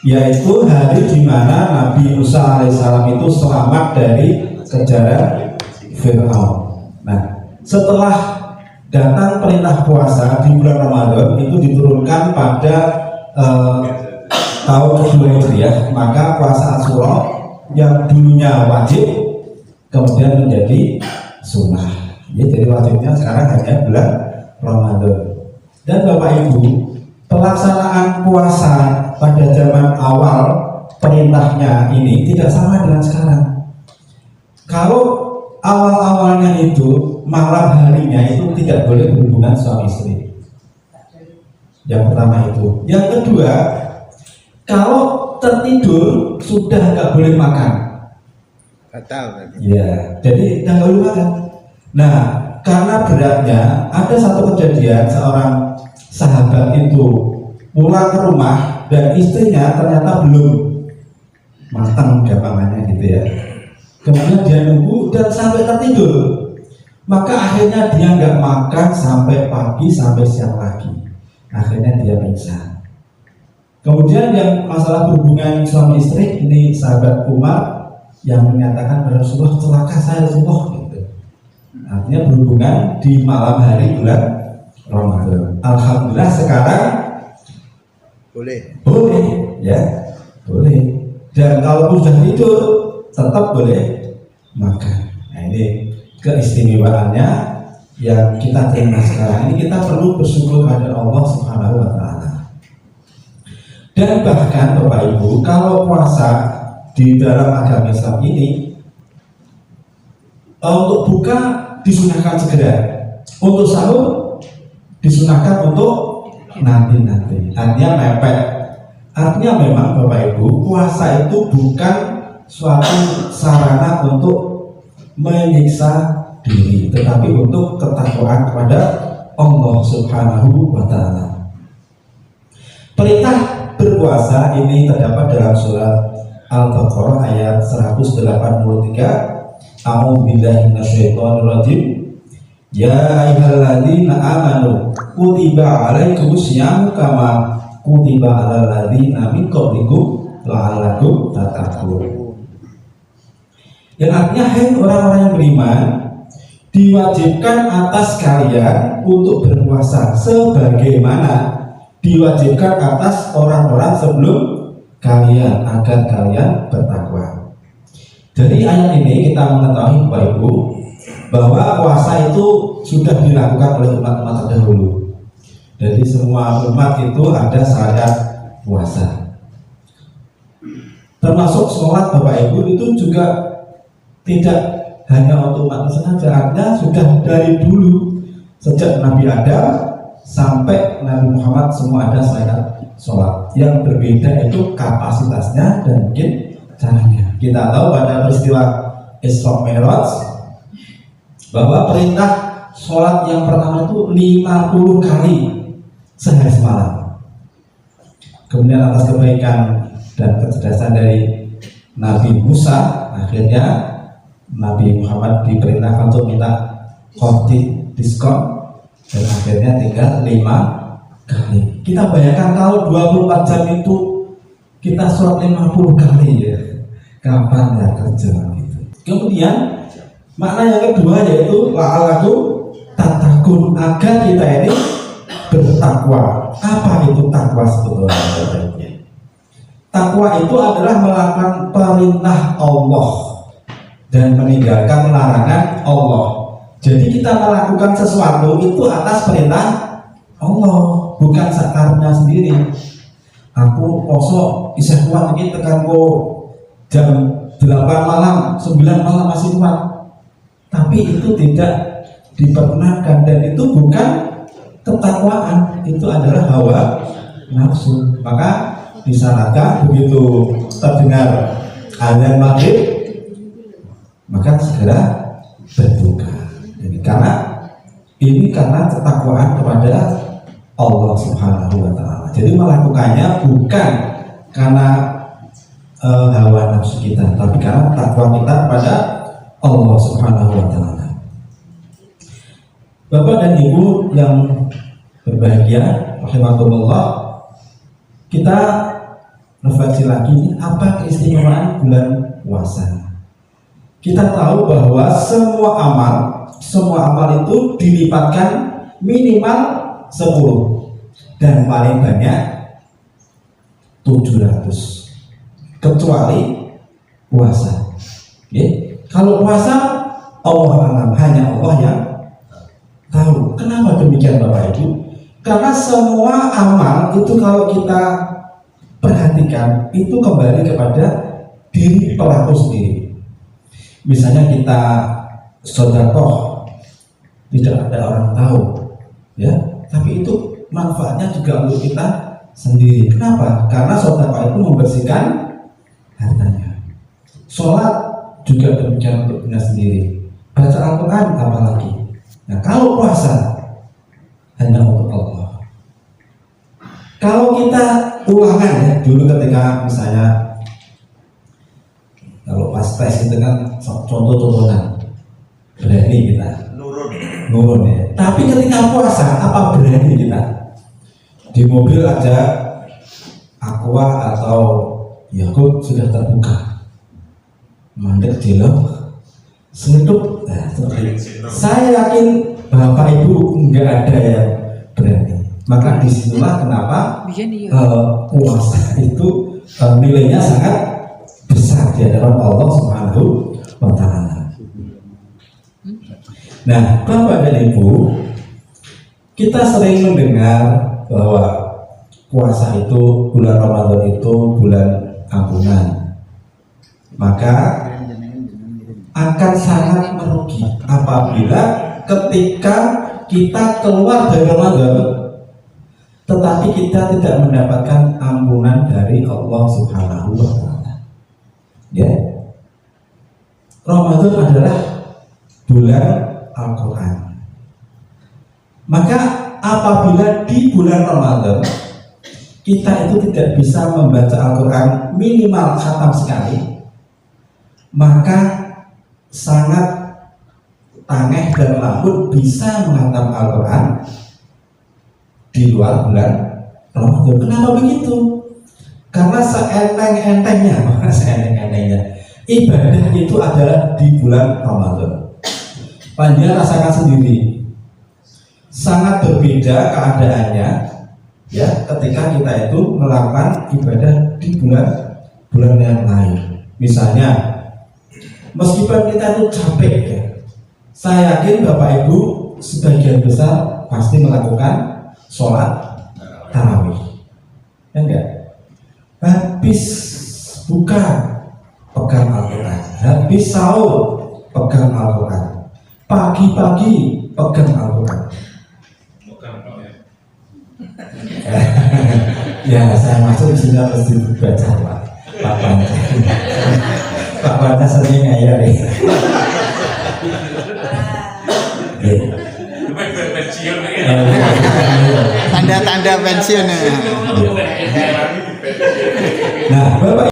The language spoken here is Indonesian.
yaitu hari di mana Nabi Musa alaihissalam itu selamat dari kejaran Fir'aun. Nah, setelah datang perintah puasa di bulan Ramadan itu diturunkan pada tahun kedua Hijriah, maka puasa Asyura yang dulunya wajib kemudian menjadi sunnah. Ya, jadi wajibnya sekarang hanya bulan Ramadan. Dan Bapak Ibu, pelaksanaan puasa pada zaman awal perintahnya ini tidak sama dengan sekarang. Kalau awal-awalnya itu malam harinya itu tidak boleh berhubungan suami istri. Yang pertama itu. Yang kedua, kalau tertidur sudah nggak boleh makan. Batal. Ya, jadi nggak boleh makan. Nah, karena beratnya ada satu kejadian seorang sahabat itu pulang ke rumah dan istrinya ternyata belum matang gampangannya gitu ya. Kemudian dia nunggu dan sampai tertidur. Maka akhirnya dia nggak makan sampai pagi sampai siang lagi. Akhirnya dia pingsan. Kemudian yang masalah hubungan suami istri ini sahabat Umar yang menyatakan Rasulullah celaka saya Rasulullah gitu. Artinya berhubungan di malam hari bulan Ramadan. Alhamdulillah sekarang boleh ya, boleh. Dan kalau sudah tidur tetap boleh makan. Nah, ini keistimewaannya yang kita terima sekarang ini. Kita perlu bersyukur pada Allah Subhanahu wa taala. Dan bahkan Bapak Ibu, kalau puasa di dalam agama Islam ini untuk buka disunahkan segera, untuk sahur disunahkan untuk nanti. Artinya mepet. Artinya memang Bapak Ibu, puasa itu bukan suatu sarana untuk menyiksa diri, tetapi untuk ketakwaan kepada Allah Subhanahu wa taala. Perintah berpuasa ini terdapat dalam surat Al-Baqarah ayat 183. A'udzubillahi minasyaitonir rajim. Ya ayyuhalladzina amanu kutiba 'alaikumusyamu kama kutiba 'alal ladzina min qablikum la'allakum tattaqun. Yang artinya, hai orang-orang yang beriman, diwajibkan atas kalian untuk berpuasa sebagaimana diwajibkan atas orang-orang sebelum kalian agar kalian bertakwa. Dari ayat ini kita mengetahui Bapak Ibu bahwa puasa itu sudah dilakukan oleh umat-umat terdahulu. Jadi semua umat itu ada syariat puasa. Termasuk sholat Bapak Ibu itu juga tidak hanya untuk umat saja, artinya sudah dari dulu sejak Nabi Adam sampai Nabi Muhammad semua ada syariat sholat. Yang berbeda itu kapasitasnya dan mungkin caranya. Kita tahu pada peristiwa Isra Mi'raj bahwa perintah sholat yang pertama itu 50 kali sehari semalam. Kemudian atas kebaikan dan kecerdasan dari Nabi Musa, akhirnya Nabi Muhammad diperintahkan untuk minta diskon dan akhirnya tinggal 5 kali. Kita bayangkan kalau 24 jam itu kita sholat 50 kali ya, kapan ya kerja gitu. Kemudian makna yang kedua yaitu la'allakum tattaqun, agar kita ini bertakwa. Apa itu takwa sebetulnya? Takwa itu adalah melakukan perintah Allah dan meninggalkan larangan Allah. Jadi kita melakukan sesuatu itu atas perintah Allah, bukan sakarnya sendiri. Aku poso isih kuat iki tekan jam 8 malam, 9 malam masih kuat. Tapi itu tidak diperkenankan dan itu bukan ketakwaan, itu adalah hawa nafsu. Maka disyaratkan begitu terdengar azan maghrib maka segera berbuka. Jadi karena ketakwaan kepada Allah Subhanahu wa taala. Jadi melakukannya bukan karena hawa nafsu kita, tapi karena takwa kita kepada Allah Subhanahu wa taala. Bapak dan Ibu yang berbahagia, rahimakumullah, kita refleksi lagi apa keistimewaan bulan puasa. Kita tahu bahwa semua amal itu dilipatkan minimal 10 dan paling banyak 700 kecuali puasa. Kalau puasa Allah alam, hanya Allah yang tahu. Kenapa demikian Bapak Ibu? Karena semua amal itu kalau kita perhatikan itu kembali kepada diri pelaku sendiri. Misalnya kita sedekah tidak ada orang tahu, ya, tapi itu manfaatnya juga untuk kita sendiri. Kenapa? Karena sedekah itu membersihkan hartanya. Sholat juga demikian untuk diri sendiri. Baca Al-Quran apalagi. Nah, kalau puasa hanya untuk Allah. Kalau kita ulangan ya, dulu ketika misalnya kalau pas tes itu kan contoh-contohan berani kita nurun ya. Tapi ketika puasa apa berani kita? Di mobil ada Aqua atau Yakult sudah terbuka, mandek jelek, sedup. Nah, saya yakin Bapak Ibu nggak ada yang berani. Maka disitulah kenapa puasa itu nilainya sangat besar di hadapan Allah Subhanahu wa Ta'ala. Nah, Bapak dan Ibu, kita sering mendengar bahwa puasa itu, bulan Ramadan itu bulan ampunan. Maka akan sangat merugi apabila ketika kita keluar dari Ramadan tetapi kita tidak mendapatkan ampunan dari Allah Subhanahu wa Ta'ala. Ya, Ramadan adalah bulan Al-Quran. Maka apabila di bulan Ramadan kita itu tidak bisa membaca Al-Quran minimal khatam sekali, maka sangat tangeh dan lambat bisa menghatam Al-Quran di luar bulan Ramadan. Kenapa begitu? Karena seenteng-entengnya ibadah itu adalah di bulan Ramadan. Panjang rasakan sendiri, sangat berbeda keadaannya ya ketika kita itu melakukan ibadah di bulan yang lain. Misalnya, meskipun kita itu capek ya, saya yakin Bapak Ibu sebagian besar pasti melakukan sholat tarawih, ya enggak? Habis buka pegang Al-Quran, habis sahur pegang Al-Quran, pagi-pagi pegang Al-Quran. Ya, saya masuk di sini mesti baca Pak Banta. Pak Banta sering ngayal nih. Tanda-tanda pensiun. Nah, Bapak